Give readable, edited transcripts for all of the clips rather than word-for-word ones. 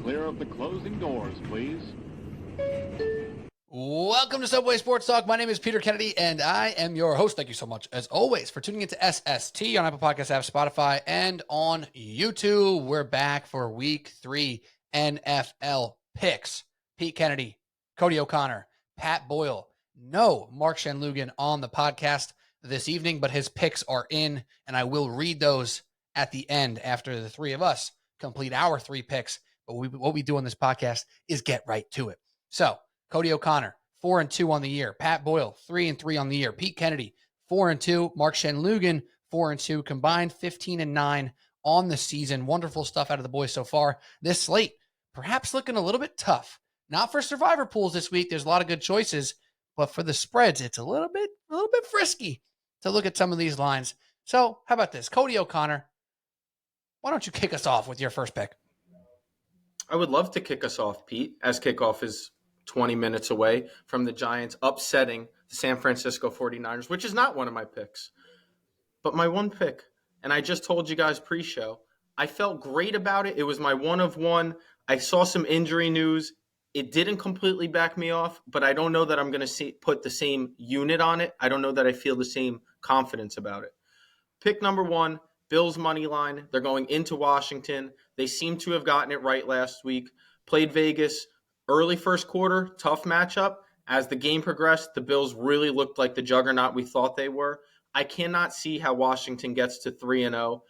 clear of the closing doors, please. Welcome to Subway Sports Talk. My name is Peter Kennedy, and I am your host. Thank you so much, as always, for tuning into SST on Apple Podcasts app, Spotify, and on YouTube. We're back for Week 3 NFL picks. Pete Kennedy, Cody O'Connor, Pat Boyle. No Mark Shenloogian on the podcast this evening, but his picks are in, and I will read those at the end after the three of us complete our 3 picks. But what we do on this podcast is get right to it. So, Cody O'Connor, 4-2 on the year. Pat Boyle, 3-3 on the year. Pete Kennedy, 4-2. Mark Shenloogian, 4-2. Combined 15-9 on the season. Wonderful stuff out of the boys so far. This slate, perhaps looking a little bit tough. Not for survivor pools this week. There's a lot of good choices, but for the spreads, it's a little bit frisky to look at some of these lines. So, how about this? Cody O'Connor, why don't you kick us off with your first pick? I would love to kick us off, Pete, as kickoff is 20 minutes away from the Giants upsetting the San Francisco 49ers, which is not one of my picks. But my one pick, and I just told you guys pre-show, I felt great about it. It was my one of one. I saw some injury news. It didn't completely back me off, but I don't know that I'm going to put the same unit on it. I don't know that I feel the same confidence about it. Pick number 1, Bills money line. They're going into Washington. They seem to have gotten it right last week. Played Vegas. Early first quarter, tough matchup. As the game progressed, the Bills really looked like the juggernaut we thought they were. I cannot see how Washington gets to 3-0.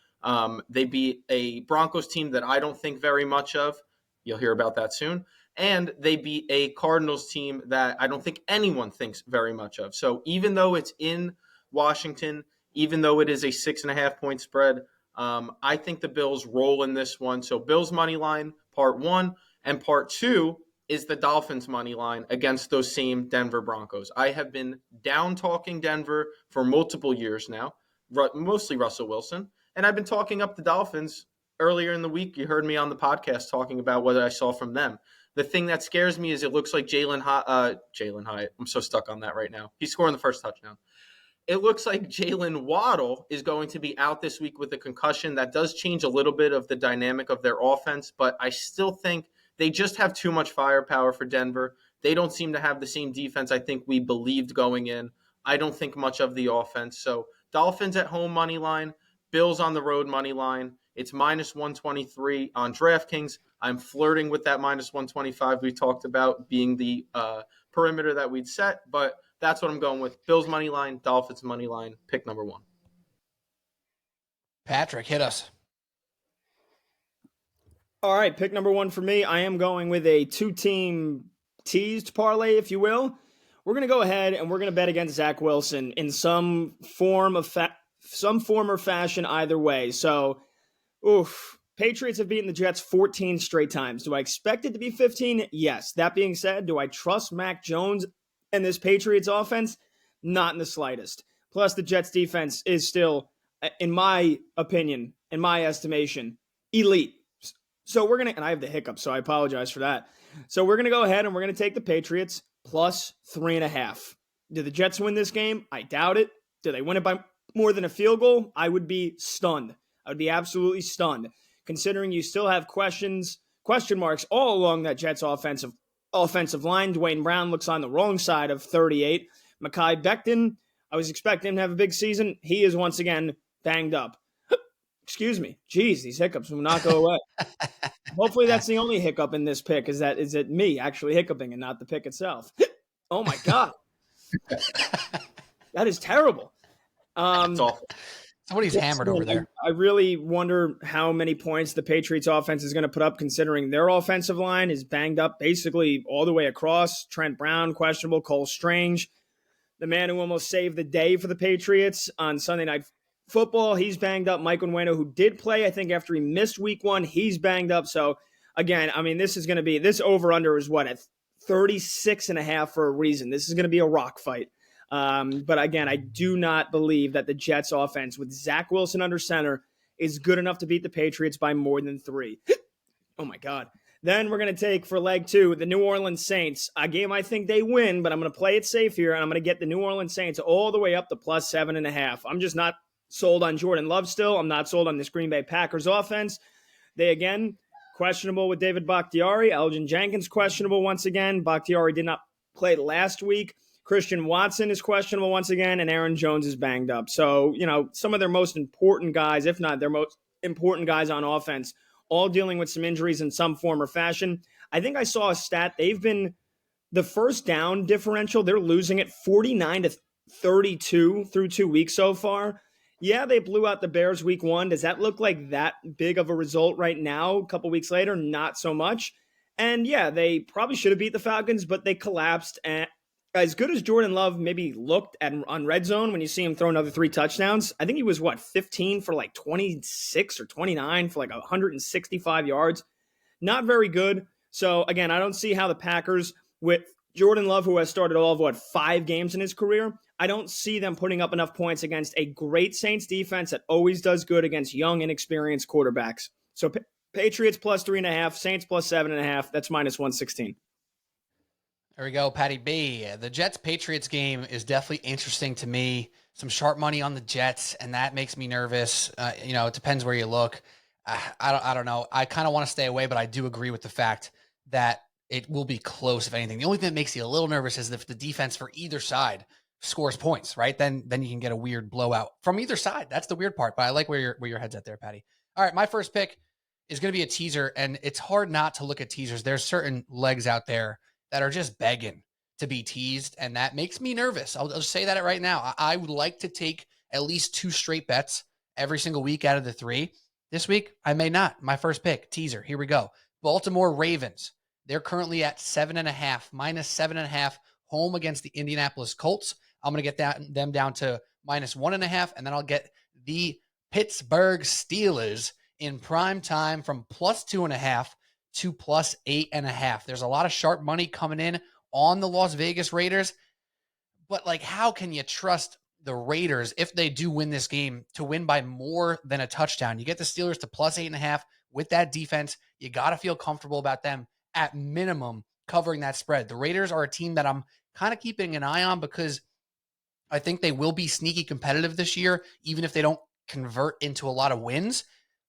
They beat a Broncos team that I don't think very much of. You'll hear about that soon. And they beat a Cardinals team that I don't think anyone thinks very much of. So even though it's in Washington, even though it is a 6.5-point spread, I think the Bills roll in this one. So Bills money line, part 1, and part 2 is the Dolphins money line against those same Denver Broncos. I have been down talking Denver for multiple years now, mostly Russell Wilson, and I've been talking up the Dolphins. Earlier in the week, you heard me on the podcast talking about what I saw from them. The thing that scares me is it looks like Jalen Hyatt. I'm so stuck on that right now. He's scoring the first touchdown. It looks like Jalen Waddle is going to be out this week with a concussion. That does change a little bit of the dynamic of their offense, but I still think they just have too much firepower for Denver. They don't seem to have the same defense I think we believed going in. I don't think much of the offense. So Dolphins at home money line, Bills on the road money line. It's minus 123 on DraftKings. I'm flirting with that minus 125 we talked about being the perimeter that we'd set, but that's what I'm going with. Bills money line, Dolphins money line, pick number 1. Patrick, hit us. All right, pick number 1 for me. I am going with a 2-team teased parlay, if you will. We're going to go ahead and we're going to bet against Zach Wilson in some form or fashion either way. So, Patriots have beaten the Jets 14 straight times. Do I expect it to be 15? Yes. That being said, do I trust Mac Jones and this Patriots offense? Not in the slightest. Plus, the Jets defense is still, in my opinion, in my estimation, elite. So we're going to, and I have the hiccup, so I apologize for that. So we're going to go ahead and we're going to take the Patriots plus 3.5. Do the Jets win this game? I doubt it. Do they win it by more than a field goal? I would be stunned. I would be absolutely stunned, considering you still have question marks all along that Jets offensive line. Dwayne Brown looks on the wrong side of 38. Mekhi Becton, I was expecting him to have a big season. He is once again banged up. Excuse me. Jeez, these hiccups will not go away. Hopefully that's the only hiccup in this pick, is it me actually hiccuping and not the pick itself. Oh, my God. That is terrible. It's awful. Somebody's hammered over there. I really wonder how many points the Patriots offense is going to put up, considering their offensive line is banged up basically all the way across. Trent Brown, questionable. Cole Strange, the man who almost saved the day for the Patriots on Sunday Night Football, he's banged up. Mike Onwenu, who did play, I think, after he missed week 1, he's banged up. So, again, I mean, this over-under is what, at 36.5 for a reason. This is going to be a rock fight. But, again, I do not believe that the Jets offense with Zach Wilson under center is good enough to beat the Patriots by more than 3. Oh, my God. Then we're going to take, for leg 2, the New Orleans Saints. A game I think they win, but I'm going to play it safe here, and I'm going to get the New Orleans Saints all the way up to plus 7.5. I'm just not sold on Jordan Love still. I'm not sold on this Green Bay Packers offense. They, again, questionable with David Bakhtiari. Elgin Jenkins questionable once again. Bakhtiari did not play last week. Christian Watson is questionable once again, and Aaron Jones is banged up. So, some of their most important guys, if not their most important guys on offense, all dealing with some injuries in some form or fashion. I think I saw a stat. They've been the first down differential. They're losing it 49-32 through 2 weeks so far. Yeah, they blew out the Bears week 1. Does that look like that big of a result right now? A couple weeks later, not so much. And yeah, they probably should have beat the Falcons, but they collapsed. And as good as Jordan Love maybe looked on red zone when you see him throw another 3 touchdowns, I think he was 15 for 26 or 29 for 165 yards. Not very good. So again, I don't see how the Packers, with Jordan Love, who has started all of 5 games in his career, I don't see them putting up enough points against a great Saints defense that always does good against young, inexperienced quarterbacks. So Patriots plus 3.5, Saints plus 7.5. That's minus 116. There we go, Patty B. The Jets-Patriots game is definitely interesting to me. Some sharp money on the Jets, and that makes me nervous. It depends where you look. I don't know. I kind of want to stay away, but I do agree with the fact that it will be close, if anything. The only thing that makes you a little nervous is if the defense for either side scores points, right? Then you can get a weird blowout from either side. That's the weird part, but I like where your head's at there, Patty. All right, my first pick is going to be a teaser, and it's hard not to look at teasers. There's certain legs out there that are just begging to be teased, and that makes me nervous. I'll just say that right now. I would like to take at least 2 straight bets every single week out of the 3. This week, I may not. My first pick, teaser. Here we go. Baltimore Ravens. They're currently at 7.5, minus 7.5, home against the Indianapolis Colts. I'm going to get them down to minus 1.5, and then I'll get the Pittsburgh Steelers in prime time from plus 2.5 to plus 8.5. There's a lot of sharp money coming in on the Las Vegas Raiders, but how can you trust the Raiders, if they do win this game, to win by more than a touchdown? You get the Steelers to plus 8.5 with that defense. You got to feel comfortable about them at minimum covering that spread. The Raiders are a team that I'm kind of keeping an eye on because I think they will be sneaky competitive this year, even if they don't convert into a lot of wins.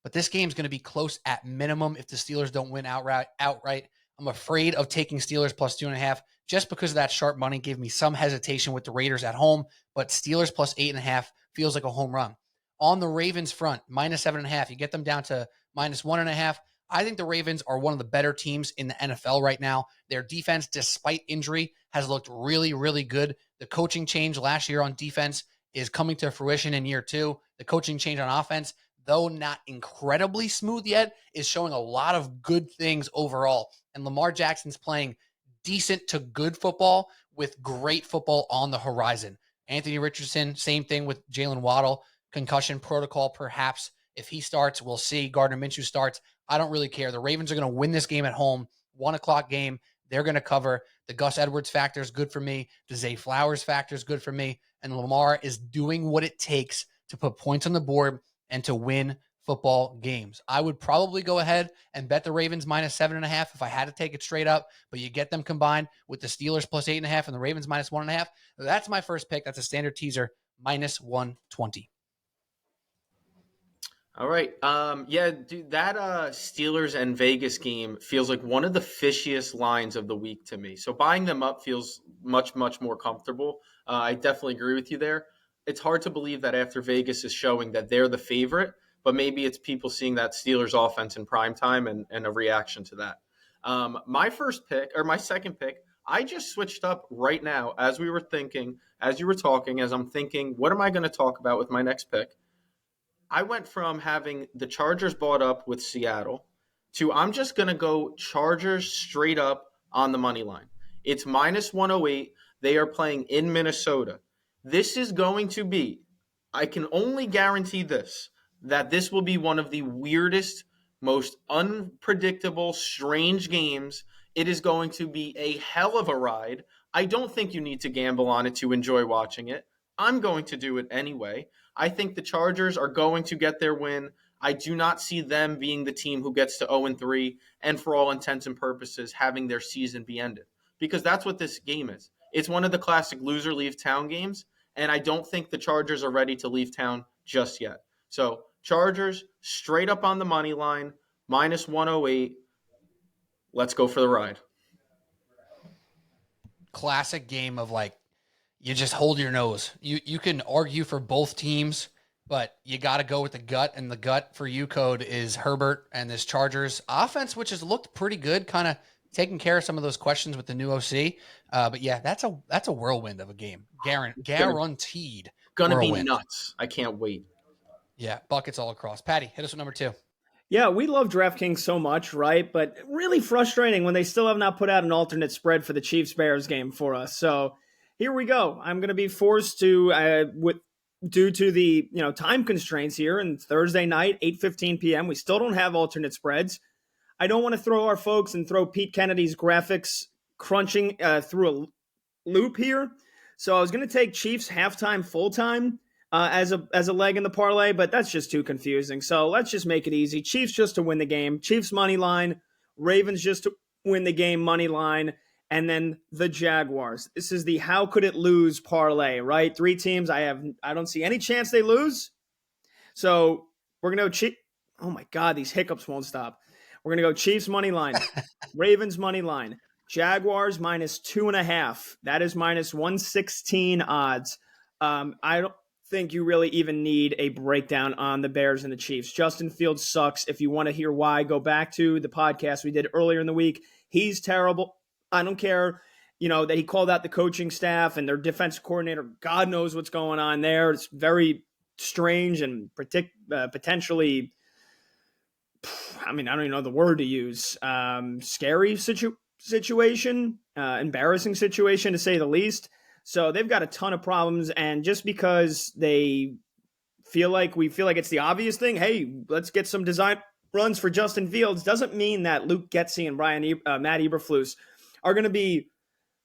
But this game's going to be close at minimum if the Steelers don't win outright. I'm afraid of taking Steelers plus 2.5 just because of that sharp money. Gave me some hesitation with the Raiders at home, but Steelers plus 8.5 feels like a home run. On the Ravens front, minus 7.5, you get them down to minus 1.5. I think the Ravens are one of the better teams in the NFL right now. Their defense, despite injury, has looked really, really good. The coaching change last year on defense is coming to fruition in year 2. The coaching change on offense, though not incredibly smooth yet, is showing a lot of good things overall. And Lamar Jackson's playing decent to good football with great football on the horizon. Anthony Richardson, same thing with Jalen Waddle. Concussion protocol, perhaps. If he starts, we'll see. Gardner Minshew starts. I don't really care. The Ravens are going to win this game at home. 1 o'clock game. They're going to cover. The Gus Edwards factor is good for me. The Zay Flowers factor is good for me. And Lamar is doing what it takes to put points on the board and to win football games. I would probably go ahead and bet the Ravens minus 7.5 if I had to take it straight up, but you get them combined with the Steelers plus 8.5 and the Ravens minus 1.5. That's my first pick. That's a standard teaser, minus 120. All right. Yeah, dude, that Steelers and Vegas game feels like one of the fishiest lines of the week to me. So buying them up feels much, much more comfortable. I definitely agree with you there. It's hard to believe that after Vegas is showing that they're the favorite, but maybe it's people seeing that Steelers offense in prime time and a reaction to that. My second pick, I just switched up right now as we were thinking, as you were talking, as I'm thinking, what am I going to talk about with my next pick? I went from having the Chargers bought up with Seattle to I'm just going to go Chargers straight up on the money line. It's minus 108. They are playing in Minnesota. This is going to be, I can only guarantee this, that this will be one of the weirdest, most unpredictable, strange games. It is going to be a hell of a ride. I don't think you need to gamble on it to enjoy watching it. I'm going to do it anyway. I think the Chargers are going to get their win. I do not see them being the team who gets to 0-3 and for all intents and purposes having their season be ended, because that's what this game is. It's one of the classic loser leave town games, and I don't think the Chargers are ready to leave town just yet. So Chargers straight up on the money line, minus 108. Let's go for the ride. Classic game of like, you just hold your nose. You can argue for both teams, but you got to go with the gut, and the gut for you, Code, is Herbert and this Chargers offense, which has looked pretty good, kind of taking care of some of those questions with the new OC. But yeah, that's a whirlwind of a game. Guaranteed. Gonna be whirlwind. nuts. I can't wait. Yeah, buckets all across. Patty, hit us with number 2. Yeah, we love DraftKings so much, right? But really frustrating when they still have not put out an alternate spread for the Chiefs-Bears game for us. So here we go. I'm going to be forced to, due to the time constraints here, and Thursday night, 8:15 p.m., we still don't have alternate spreads. I don't want to throw our folks and throw Pete Kennedy's graphics crunching through a loop here. So I was going to take Chiefs halftime, full-time as a leg in the parlay, but that's just too confusing. So let's just make it easy. Chiefs just to win the game. Chiefs money line. Ravens just to win the game money line. And then the Jaguars. This is the how could it lose parlay, right? 3 teams. I don't see any chance they lose. So we're going to go oh my God, these hiccups won't stop. We're going to go Chiefs money line, Ravens money line, Jaguars minus 2.5. That is minus 116 odds. I don't think you really even need a breakdown on the Bears and the Chiefs. Justin Fields sucks. If you want to hear why, go back to the podcast we did earlier in the week. He's terrible. I don't care, that he called out the coaching staff and their defensive coordinator. God knows what's going on there. It's very strange and potentially, I don't even know the word to use. Scary situation, embarrassing situation to say the least. So they've got a ton of problems, and just because we feel like it's the obvious thing, hey, let's get some design runs for Justin Fields, doesn't mean that Luke Getsy and Matt Eberflus are going to be,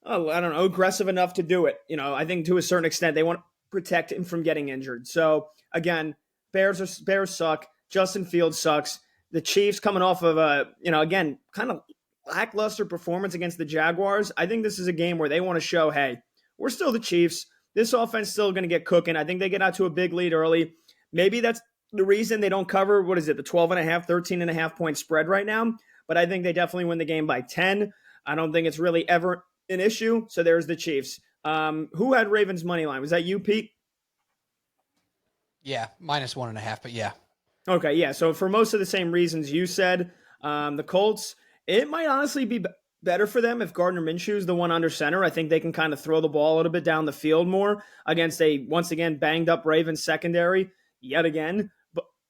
aggressive enough to do it. I think to a certain extent they want to protect him from getting injured. So again, Bears suck. Justin Fields sucks. The Chiefs coming off of again, kind of lackluster performance against the Jaguars. I think this is a game where they want to show, hey, we're still the Chiefs. This offense is still going to get cooking. I think they get out to a big lead early. Maybe that's the reason they don't cover, the 12.5, 13.5 point spread right now. But I think they definitely win the game by 10. I don't think it's really ever an issue. So there's the Chiefs. Who had Ravens money line? Was that you, Pete? Yeah, minus 1.5, but yeah. Okay, yeah. So for most of the same reasons you said, the Colts, it might honestly be better for them if Gardner Minshew is the one under center. I think they can kind of throw the ball a little bit down the field more against a, once again, banged up Ravens secondary yet again.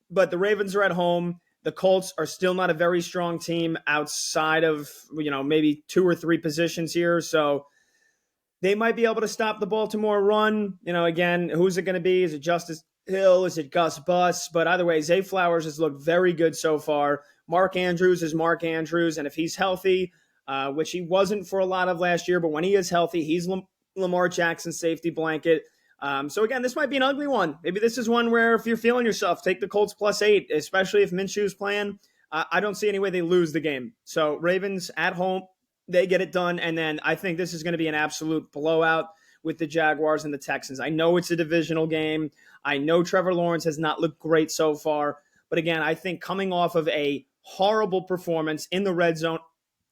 But the Ravens are at home. The Colts are still not a very strong team outside of, maybe 2 or 3 positions here. So they might be able to stop the Baltimore run. Again, who's it going to be? Is it Justice Hill? Is it Gus Bus? But either way, Zay Flowers has looked very good so far. Mark Andrews is Mark Andrews. And if he's healthy, which he wasn't for a lot of last year, but when he is healthy, he's Lamar Jackson's safety blanket. So again, this might be an ugly one. Maybe this is one where if you're feeling yourself, take the Colts +8, especially if Minshew's playing. I don't see any way they lose the game. So Ravens at home, they get it done. And then I think this is going to be an absolute blowout with the Jaguars and the Texans. I know it's a divisional game. I know Trevor Lawrence has not looked great so far. But again, I think coming off of a horrible performance in the red zone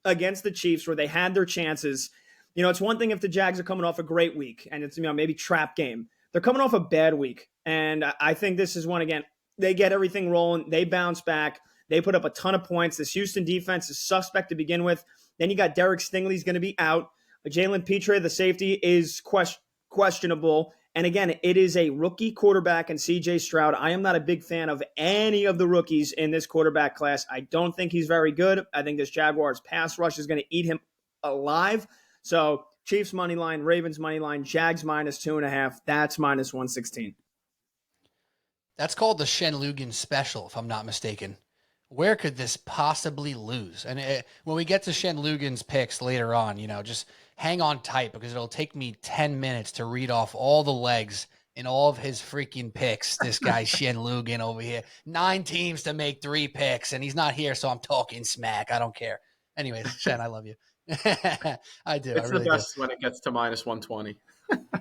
against the Chiefs where they had their chances, it's one thing if the Jags are coming off a great week and it's maybe trap game. They're coming off a bad week. And I think this is one, again, they get everything rolling. They bounce back. They put up a ton of points. This Houston defense is suspect to begin with. Then you got Derek Stingley's going to be out. Jalen Petre, the safety, is questionable. And again, it is a rookie quarterback and CJ Stroud. I am not a big fan of any of the rookies in this quarterback class. I don't think he's very good. I think this Jaguars pass rush is going to eat him alive. So Chiefs money line, Ravens money line, Jags minus 2.5. That's minus 116. That's called the Shenloogian special, if I'm not mistaken. Where could this possibly lose? And when we get to Shenloogian's picks later on, just hang on tight because it'll take me 10 minutes to read off all the legs in all of his freaking picks. This guy Shenloogian over here, 9 teams to make 3 picks, and he's not here, so I'm talking smack. I don't care. Anyways, Shen, I love you. I do. It's I really the best do. when it gets to minus 120.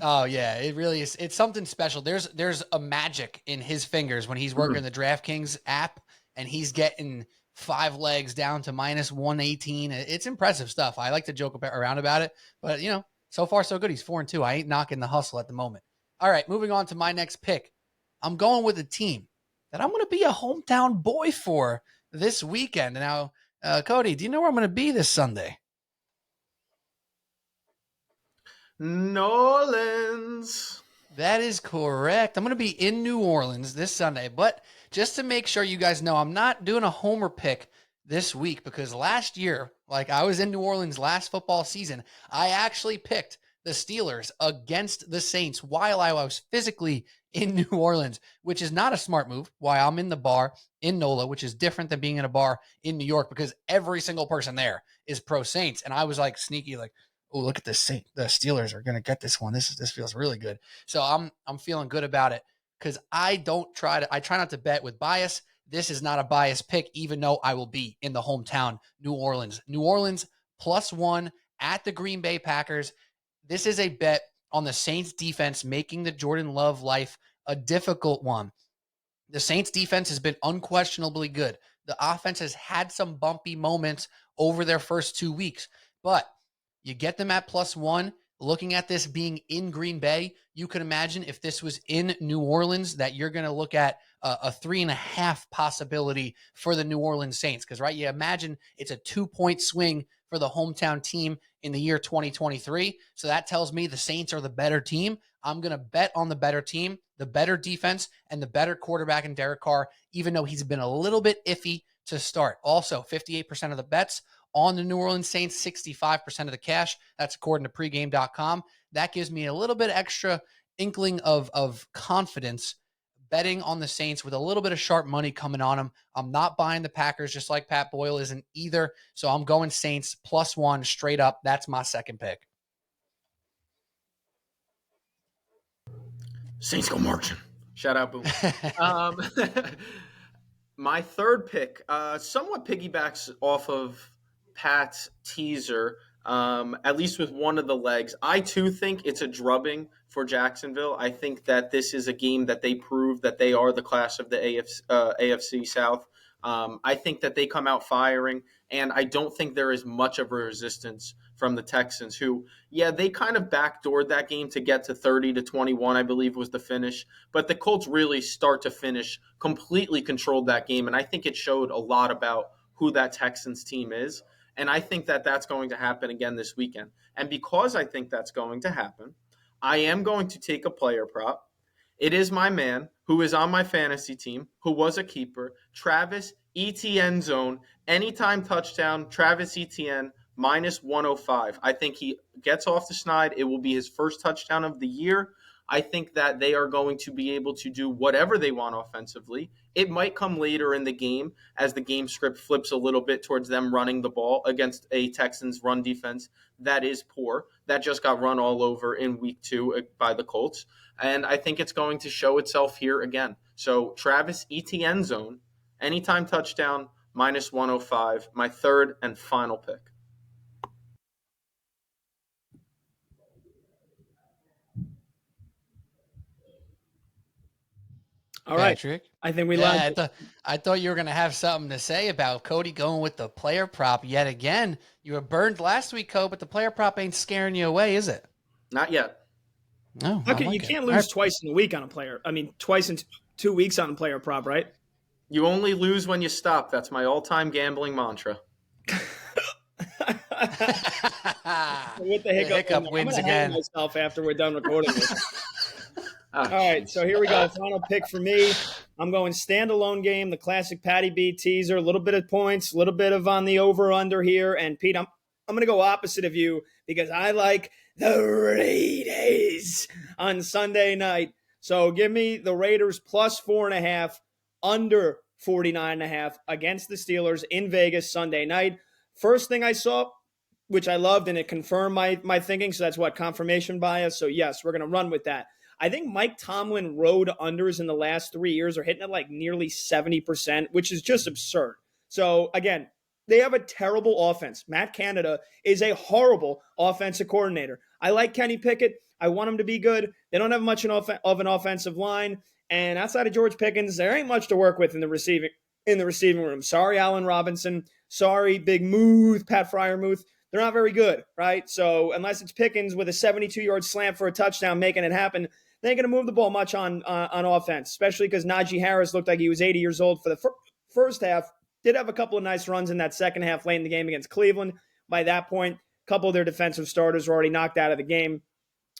Oh yeah, it really is. It's something special. There's a magic in his fingers when he's working the DraftKings app and he's getting 5 legs down to minus 118. It's impressive stuff. I like to joke around about it, but so far so good. He's 4-2. I ain't knocking the hustle at the moment. All right, moving on to my next pick. I'm going with a team that I'm going to be a hometown boy for this weekend. Now, Cody, do you know where I'm going to be this Sunday? New Orleans. That is correct. I'm going to be in New Orleans this Sunday, but just to make sure you guys know, I'm not doing a homer pick this week because last year, like I was in New Orleans last football season, I actually picked the Steelers against the Saints while I was physically in New Orleans, which is not a smart move. Why I'm in the bar in NOLA, which is different than being in a bar in New York because every single person there is pro Saints. And I was like sneaky, like, oh, look at this. The Steelers are going to get this one. This feels really good. So I'm feeling good about it because I try not to bet with bias. This is not a biased pick, even though I will be in the hometown, New Orleans. New Orleans +1 at the Green Bay Packers. This is a bet on the Saints defense, making the Jordan Love life a difficult one. The Saints defense has been unquestionably good. The offense has had some bumpy moments over their first 2 weeks, but you get them at +1. Looking at this being in Green Bay, you can imagine if this was in New Orleans that you're going to look at a 3.5 possibility for the New Orleans Saints. Because, right, you imagine it's a 2-point swing for the hometown team in the year 2023. So that tells me the Saints are the better team. I'm going to bet on the better team, the better defense, and the better quarterback in Derek Carr, even though he's been a little bit iffy to start. Also, 58% of the bets on the New Orleans Saints, 65% of the cash. That's according to pregame.com. That gives me a little bit extra inkling of confidence betting on the Saints with a little bit of sharp money coming on them. I'm not buying the Packers just like Pat Boyle isn't either. So I'm going Saints +1 straight up. That's my second pick. Saints go marching. Shout out, Boom. My third pick somewhat piggybacks off of Pat's teaser, at least with one of the legs. I, too, think it's a drubbing for Jacksonville. I think that this is a game that they prove that they are the class of the AFC South. I think that they come out firing, and I don't think there is much of a resistance from the Texans, who, they kind of backdoored that game to get to 30-21, I believe was the finish. But the Colts really start to finish completely controlled that game, and I think it showed a lot about who that Texans team is. And I think that that's going to happen again this weekend. And because I think that's going to happen, I am going to take a player prop. It is my man who is on my fantasy team, who was a keeper, Travis Etienne zone, anytime touchdown, Travis Etienne, -105. I think he gets off the schneid. It will be his first touchdown of the year. I think that they are going to be able to do whatever they want offensively. It might come later in the game as the game script flips a little bit towards them running the ball against a Texans run defense that is poor, that just got run all over in week 2 by the Colts. And I think it's going to show itself here again. So Travis Etienne zone, anytime touchdown, -105, my third and final pick. All right. Patrick. I think we learned. I thought you were going to have something to say about Cody going with the player prop yet again. You were burned last week, Cody, but the player prop ain't scaring you away, is it? Not yet. No. You can't lose twice in a week on a player. I mean, twice in 2 weeks on a player prop, right? You only lose when you stop. That's my all-time gambling mantra. With the hiccup wins again. Myself after we're done recording this. All right, so here we go. Final pick for me. I'm going standalone game, the classic Patty B teaser, a little bit of points, a little bit of on the over-under here. And, Pete, I'm going to go opposite of you because I like the Raiders on Sunday night. So give me the Raiders +4.5, under 49.5 against the Steelers in Vegas Sunday night. First thing I saw, which I loved, and it confirmed my thinking, so that's what, confirmation bias. So, yes, we're going to run with that. I think Mike Tomlin road unders in the last 3 years are hitting at like nearly 70%, which is just absurd. So, again, they have a terrible offense. Matt Canada is a horrible offensive coordinator. I like Kenny Pickett. I want him to be good. They don't have much of an offensive line. And outside of George Pickens, there ain't much to work with in the receiving in the receiving room. Sorry, Allen Robinson. Sorry, Big Muth, Pat Fryermuth. They're not very good, right? So unless it's Pickens with a 72-yard slant for a touchdown making it happen, they ain't going to move the ball much on offense, especially because Najee Harris looked like he was 80 years old for the first half. Did have a couple of nice runs in that second half late in the game against Cleveland. By that point, a couple of their defensive starters were already knocked out of the game.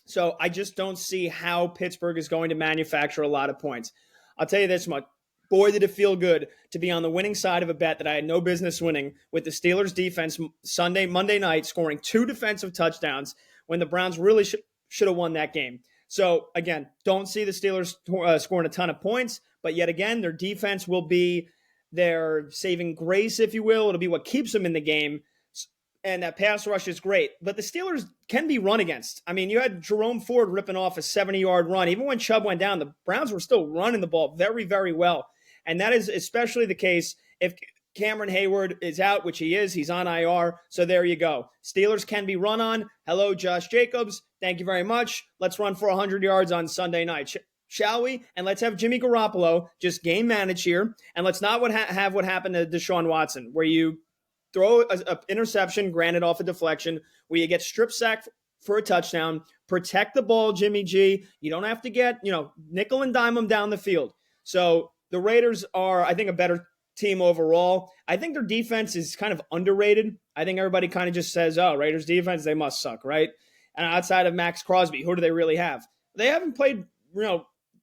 So I just don't see how Pittsburgh is going to manufacture a lot of points. I'll tell you this much. Boy, did it feel good to be on the winning side of a bet that I had no business winning with the Steelers defense Monday night, scoring 2 defensive touchdowns when the Browns really should have won that game. So, again, don't see the Steelers scoring a ton of points, but yet again, their defense will be their saving grace, if you will. It'll be what keeps them in the game, and that pass rush is great. But the Steelers can be run against. I mean, you had Jerome Ford ripping off a 70-yard run. Even when Chubb went down, the Browns were still running the ball very, very well. And that is especially the case if Cameron Hayward is out, which he is. He's on IR. So there you go. Steelers can be run on. Hello, Josh Jacobs. Thank you very much. Let's run for 100 yards on Sunday night, shall we? And let's have Jimmy Garoppolo just game manage here. And let's not have what happened to Deshaun Watson, where you throw an interception, granted off a deflection, where you get strip sacked for a touchdown. Protect the ball, Jimmy G. You don't have to get, nickel and dime them down the field. So the Raiders are, I think, a better team overall. I think their defense is kind of underrated. I think everybody kind of just says, oh, Raiders defense, they must suck, right? And outside of Max Crosby, who do they really have? They haven't played,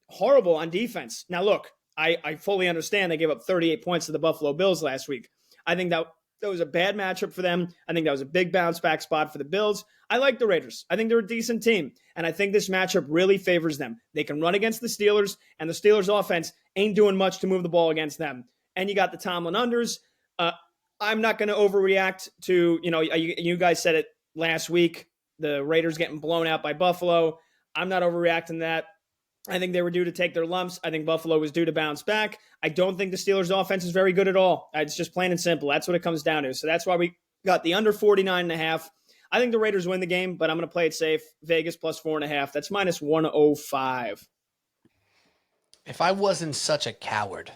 horrible on defense. Now, look, I fully understand they gave up 38 points to the Buffalo Bills last week. I think that was a bad matchup for them. I think that was a big bounce back spot for the Bills. I like the Raiders. I think they're a decent team. And I think this matchup really favors them. They can run against the Steelers, and the Steelers offense ain't doing much to move the ball against them. And you got the Tomlin unders. I'm not going to overreact to, you guys said it last week, the Raiders getting blown out by Buffalo. I'm not overreacting to that. I think they were due to take their lumps. I think Buffalo was due to bounce back. I don't think the Steelers' offense is very good at all. It's just plain and simple. That's what it comes down to. So that's why we got the under 49.5. I think the Raiders win the game, but I'm going to play it safe. Vegas plus 4.5. That's minus 105. If I wasn't such a coward,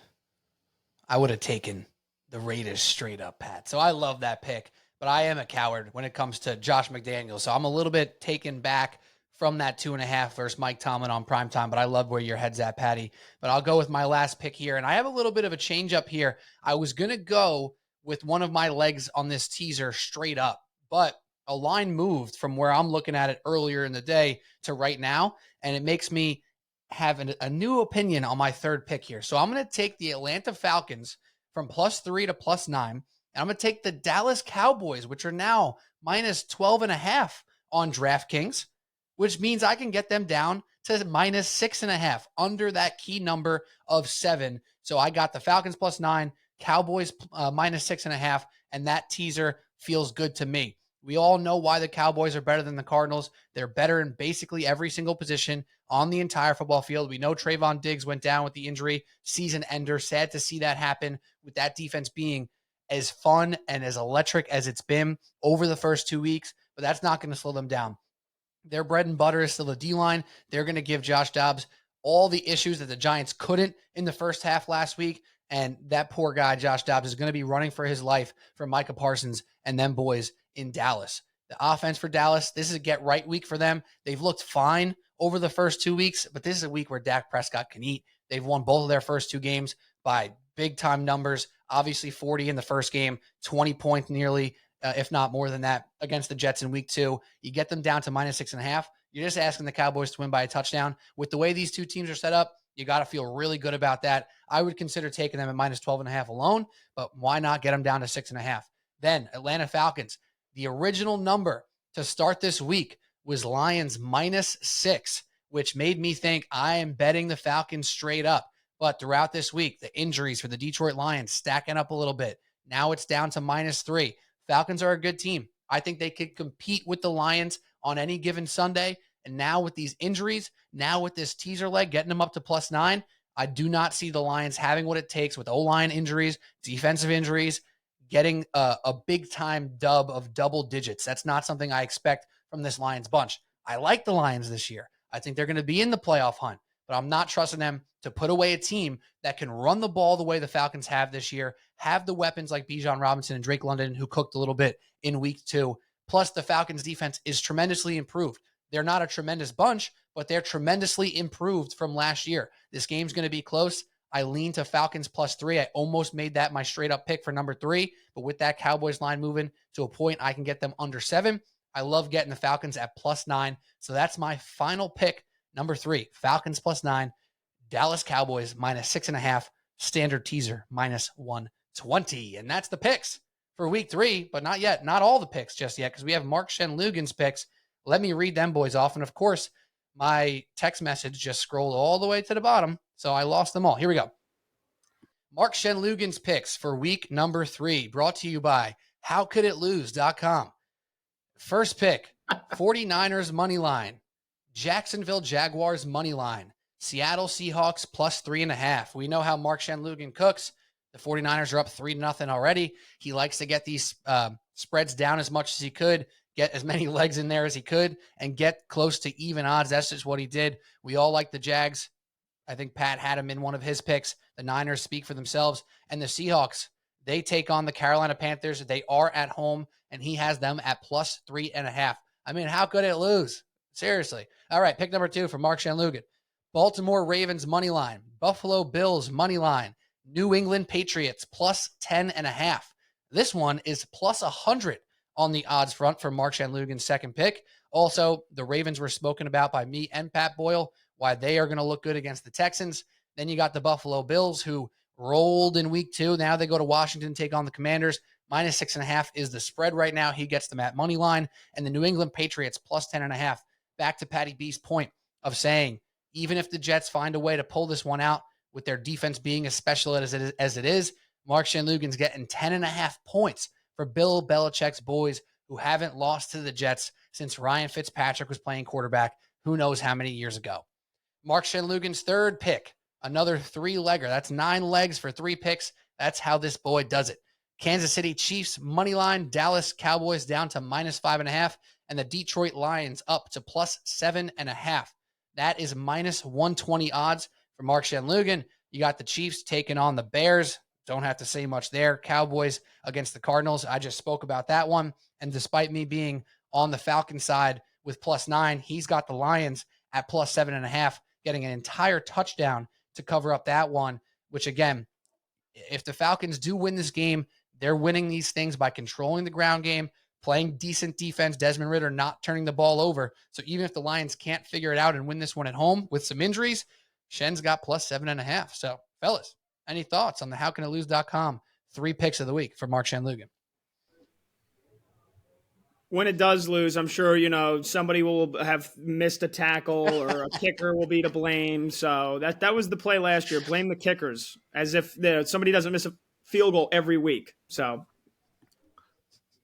I would have taken the Raiders straight up, Pat. So I love that pick, but I am a coward when it comes to Josh McDaniels. So I'm a little bit taken back from that 2.5 versus Mike Tomlin on primetime, but I love where your head's at, Patty. But I'll go with my last pick here, and I have a little bit of a change up here. I was going to go with one of my legs on this teaser straight up, but a line moved from where I'm looking at it earlier in the day to right now, and it makes me have a new opinion on my third pick here. So I'm going to take the Atlanta Falcons from +3 to +9, and I'm going to take the Dallas Cowboys, which are now minus 12.5 on DraftKings, which means I can get them down to minus 6.5, under that key number of 7. So I got the Falcons +9, Cowboys minus 6.5, and that teaser feels good to me. We all know why the Cowboys are better than the Cardinals. They're better in basically every single position on the entire football field. We know Trayvon Diggs went down with the injury, season ender. Sad to see that happen, with that defense being as fun and as electric as it's been over the first 2 weeks, but that's not going to slow them down. Their bread and butter is still the D-line. They're going to give Josh Dobbs all the issues that the Giants couldn't in the first half last week, and that poor guy, Josh Dobbs, is going to be running for his life for Micah Parsons and them boys in Dallas. The offense for Dallas, this is a get-right week for them. They've looked fine over the first 2 weeks, but this is a week where Dak Prescott can eat. They've won both of their first 2 games by big-time numbers. Obviously, 40 in the first game, 20 points nearly, if not more than that, against the Jets in week 2. You get them down to minus 6.5. You're just asking the Cowboys to win by a touchdown. With the way these two teams are set up, you got to feel really good about that. I would consider taking them at minus 12.5 alone, but why not get them down to 6.5? Then Atlanta Falcons. The original number to start this week was Lions minus 6, which made me think I am betting the Falcons straight up. But throughout this week, the injuries for the Detroit Lions stacking up a little bit. Now it's down to minus 3. Falcons are a good team. I think they could compete with the Lions on any given Sunday. And now with these injuries, now with this teaser leg, getting them up to +9, I do not see the Lions having what it takes with O-line injuries, defensive injuries, getting a big-time dub of double digits. That's not something I expect from this Lions bunch. I like the Lions this year. I think they're going to be in the playoff hunt. but I'm not trusting them to put away a team that can run the ball the way the Falcons have this year, have the weapons like Bijan Robinson and Drake London, who cooked a little bit in week 2. Plus, the Falcons defense is tremendously improved. They're not a tremendous bunch, but they're tremendously improved from last year. This game's going to be close. I lean to Falcons +3. I almost made that my straight up pick for number 3, but with that Cowboys line moving to a point, I can get them under 7. I love getting the Falcons at +9. So that's my final pick, number 3, Falcons +9, Dallas Cowboys -6.5, standard teaser -120. And that's the picks for week 3, but not yet. Not all the picks just yet, because we have Mark Shenloogian's picks. Let me read them boys off. And of course, my text message just scrolled all the way to the bottom, so I lost them all. Here we go. Mark Shenloogian's picks for week number 3, brought to you by HowCouldItLose.com. First pick, 49ers money line, Jacksonville Jaguars money line, Seattle Seahawks +3.5. We know how Mark Shenloogian cooks. The 49ers are up 3-0 already. He likes to get these spreads down as much as he could, get as many legs in there as he could, and get close to even odds. That's just what he did. We all like the Jags. I think Pat had him in one of his picks. The Niners speak for themselves. And the Seahawks, they take on the Carolina Panthers. They are at home, and he has them at +3.5. I mean, how could it lose? Seriously. All right, pick number 2 for Mark Shenloogian. Baltimore Ravens money line, Buffalo Bills money line, New England Patriots +10.5. This one is +100 on the odds front for Mark Shenloogian's second pick. Also, the Ravens were spoken about by me and Pat Boyle, why they are going to look good against the Texans. Then you got the Buffalo Bills, who rolled in week 2. Now they go to Washington, take on the Commanders. -6.5 is the spread right now. He gets them at money line. And the New England Patriots +10.5. Back to Patty B's point of saying, even if the Jets find a way to pull this one out with their defense being as special as it is, Mark Shenloogian's getting 10.5 points for Bill Belichick's boys, who haven't lost to the Jets since Ryan Fitzpatrick was playing quarterback who knows how many years ago. Mark Shenloogian's third pick, another 3-legger. That's 9 legs for 3 picks. That's how this boy does it. Kansas City Chiefs money line, Dallas Cowboys down to -5.5, and the Detroit Lions up to +7.5. That is -120 odds for Mark Shenloogian. You got the Chiefs taking on the Bears. Don't have to say much there. Cowboys against the Cardinals. I just spoke about that one. And despite me being on the Falcons side with +9, he's got the Lions at +7.5, getting an entire touchdown to cover up that one, which again, if the Falcons do win this game, they're winning these things by controlling the ground game, playing decent defense, Desmond Ridder not turning the ball over. So even if the Lions can't figure it out and win this one at home with some injuries, Shen's got +7.5. So, fellas, any thoughts on the HowCanItLose.com 3 picks of the week for Mark Shenloogian? When it does lose, I'm sure, somebody will have missed a tackle or a kicker will be to blame. So that was the play last year. Blame the kickers, as if somebody doesn't miss a field goal every week. So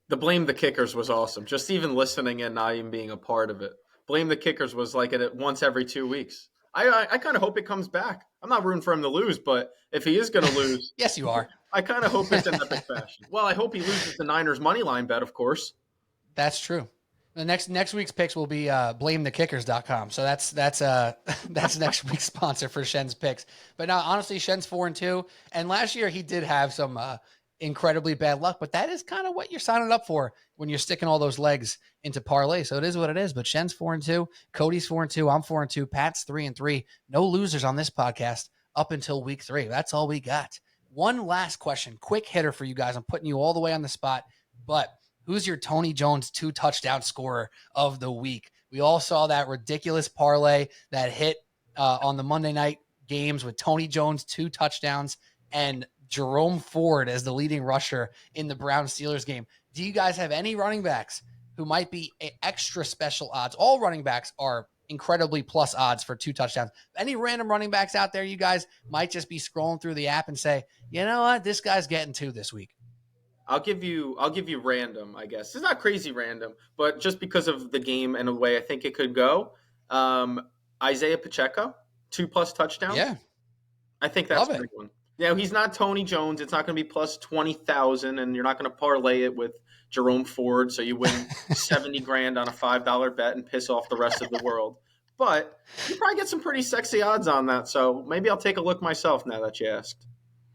the blame the kickers was awesome. Just even listening and not even being a part of it. Blame the kickers was like it once every 2 weeks. I kind of hope it comes back. I'm not rooting for him to lose, but if he is going to lose. Yes, you are. I kind of hope it's in epic fashion. Well, I hope he loses the Niners money line bet, of course. That's true. The next week's picks will be blamethekickers.com. So that's next week's sponsor for Shen's picks. But now, honestly, Shen's 4-2. And last year he did have some incredibly bad luck, but that is kind of what you're signing up for when you're sticking all those legs into parlay. So it is what it is. But Shen's 4-2, Cody's 4-2, I'm 4-2, Pat's 3-3. No losers on this podcast up until week 3. That's all we got. One last question, quick hitter for you guys. I'm putting you all the way on the spot, but who's your Tony Jones 2-touchdown scorer of the week? We all saw that ridiculous parlay that hit on the Monday night games with Tony Jones 2 touchdowns and Jerome Ford as the leading rusher in the Browns-Steelers game. Do you guys have any running backs who might be extra special odds? All running backs are incredibly plus odds for 2 touchdowns. Any random running backs out there you guys might just be scrolling through the app and say, you know what, this guy's getting 2 this week? I'll give you random, I guess. It's not crazy random, but just because of the game and the way I think it could go. Isaiah Pacheco, 2+ touchdowns. Yeah. I think that's a big one. Yeah, he's not Tony Jones. It's not going to be plus 20,000, and you're not going to parlay it with Jerome Ford, so you win $70,000 on a $5 bet and piss off the rest of the world. But you probably get some pretty sexy odds on that. So maybe I'll take a look myself now that you asked.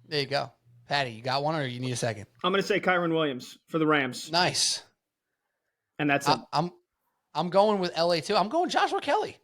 There you go. Patty, you got one or you need a second? I'm going to say Kyron Williams for the Rams. Nice. And that's it. I'm going with LA too. I'm going Joshua Kelly.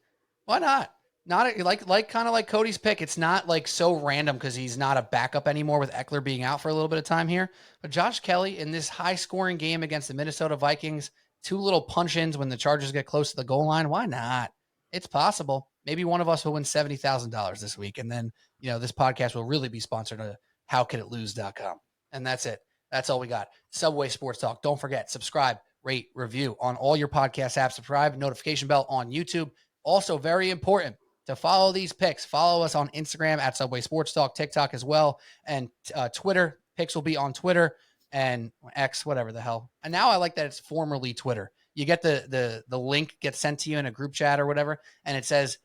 Why not? Not like kind of like Cody's pick. It's not like so random because he's not a backup anymore with Eckler being out for a little bit of time here. But Josh Kelly in this high scoring game against the Minnesota Vikings, 2 little punch-ins when the Chargers get close to the goal line. Why not? It's possible. Maybe one of us will win $70,000 this week. And then, this podcast will really be sponsored by howcoulditlose.com. And that's it. That's all we got. Subway Sports Talk. Don't forget, subscribe, rate, review on all your podcast apps. Subscribe, notification bell on YouTube. Also, very important to follow these picks. Follow us on Instagram at Subway Sports Talk, TikTok as well, and Twitter. Picks will be on Twitter and X, whatever the hell. And now I like that it's formerly Twitter. You get the link gets sent to you in a group chat or whatever, and it says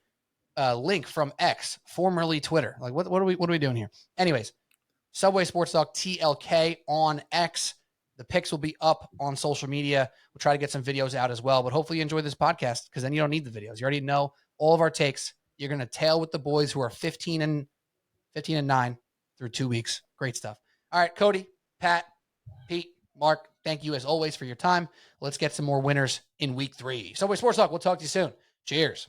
link from X, formerly Twitter. Like what are we doing here? Anyways, Subway Sports Talk TLK on X. The picks will be up on social media. We'll try to get some videos out as well, but hopefully you enjoy this podcast because then you don't need the videos. You already know all of our takes. You're going to tail with the boys who are 15 and 9 through 2 weeks. Great stuff. All right, Cody, Pat, Pete, Mark, thank you as always for your time. Let's get some more winners in week 3. Subway Sports Talk, we'll talk to you soon. Cheers.